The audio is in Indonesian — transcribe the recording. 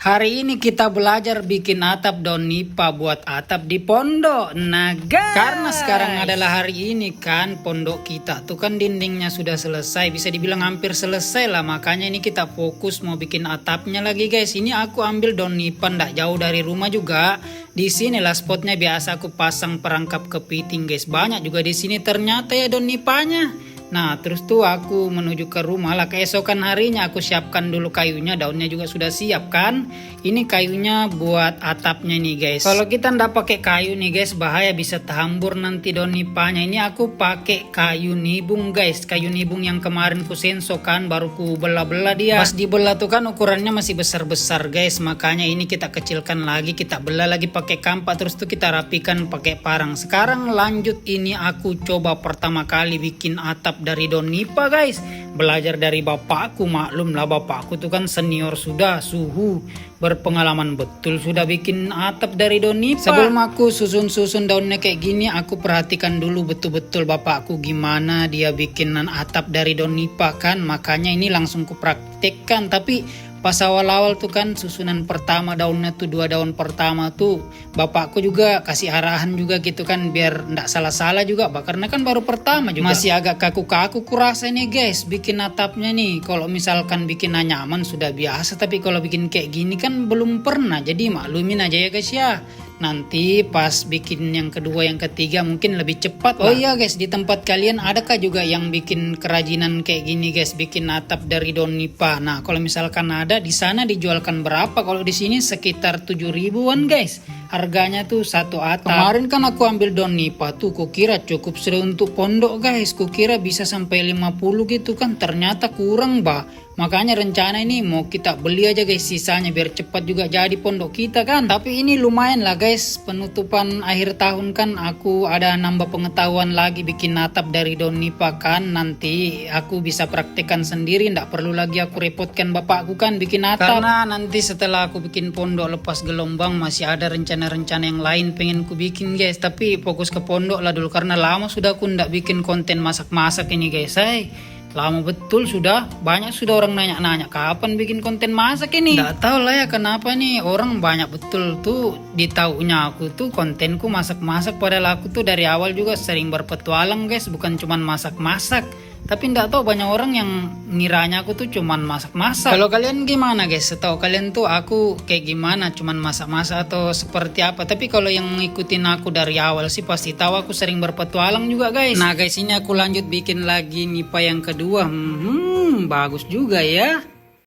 Hari ini kita belajar bikin atap daun nipah buat atap di pondok. Nah guys, karena sekarang adalah hari ini kan pondok kita tuh kan dindingnya sudah selesai, bisa dibilang hampir selesai lah. Makanya ini kita fokus mau bikin atapnya lagi guys. Ini aku ambil daun nipah ndak jauh dari rumah juga. Di sini lah spotnya, biasa aku pasang perangkap kepiting guys. Banyak juga di sini ternyata ya daun nipahnya. Nah terus tuh aku menuju ke rumah lah. Keesokan harinya aku siapkan dulu kayunya, daunnya juga sudah siap kan. Ini kayunya buat atapnya nih guys. Kalau kita ndak pakai kayu nih guys, bahaya bisa terhambur nanti daun nipahnya. Ini aku pakai kayu nibung guys. Kayu nibung yang kemarin ku senso kan, baru ku belah-belah dia. Pas dibelah tuh kan ukurannya masih besar-besar guys. Makanya ini kita kecilkan lagi, kita belah lagi pakai kampak. Terus tuh kita rapikan pakai parang. Sekarang lanjut, ini aku coba pertama kali bikin atap dari daun nipah guys. Belajar dari bapakku, maklum lah bapakku tuh kan senior sudah, suhu berpengalaman betul sudah bikin atap dari daun nipah. Sebelum aku susun daunnya kayak gini, aku perhatikan dulu betul-betul bapakku gimana dia bikinan atap dari daun nipah kan. Makanya ini langsung ku praktekkan. Tapi pas awal-awal tuh kan susunan pertama daunnya tuh 2 daun pertama tuh bapakku juga kasih arahan juga gitu kan, biar ndak salah-salah juga karena kan baru pertama juga. Masih agak kaku-kaku kurasa nih guys bikin atapnya nih. Kalau misalkan bikin nyaman sudah biasa, tapi kalau bikin kayak gini kan belum pernah, jadi maklumin aja ya guys ya. Nanti pas bikin yang kedua yang ketiga mungkin lebih cepat lah. Oh iya guys, di tempat kalian adakah juga yang bikin kerajinan kayak gini guys, bikin atap dari daun nipah? Nah kalau misalkan ada, di sana dijualkan berapa? Kalau di sini sekitar 7 ribuan guys harganya tuh satu atap. Kemarin kan aku ambil daun nipah tuh, kukira cukup sudah untuk pondok guys, kukira bisa sampai 50 gitu kan, ternyata kurang bah. Makanya rencana ini mau kita beli aja guys sisanya, biar cepat juga jadi pondok kita kan. Tapi ini lumayan lah guys, penutupan akhir tahun kan aku ada nambah pengetahuan lagi bikin atap dari daun nipah kan. Nanti aku bisa praktekkan sendiri, ndak perlu lagi aku repotkan bapakku kan bikin atap. Karena nanti setelah aku bikin pondok lepas gelombang masih ada rencana yang lain pengen ku bikin guys. Tapi fokus ke pondok lah dulu, karena lama sudah aku ndak bikin konten masak-masak ini guys. Lama betul sudah, banyak sudah orang nanya-nanya kapan bikin konten masak ini. Nggak tahu lah ya kenapa nih orang banyak betul tuh ditaunya aku tuh kontenku masak-masak, padahal aku tuh dari awal juga sering berpetualang guys, bukan cuman masak-masak. Tapi nggak tahu banyak orang yang ngiranya aku tuh cuman masak-masak. Kalau kalian gimana guys? Setahu kalian tuh aku kayak gimana? Cuman masak-masak atau seperti apa? Tapi kalau yang ngikutin aku dari awal sih pasti tahu aku sering berpetualang juga guys. Nah guys, ini aku lanjut bikin lagi nipah yang kedua. Bagus juga ya.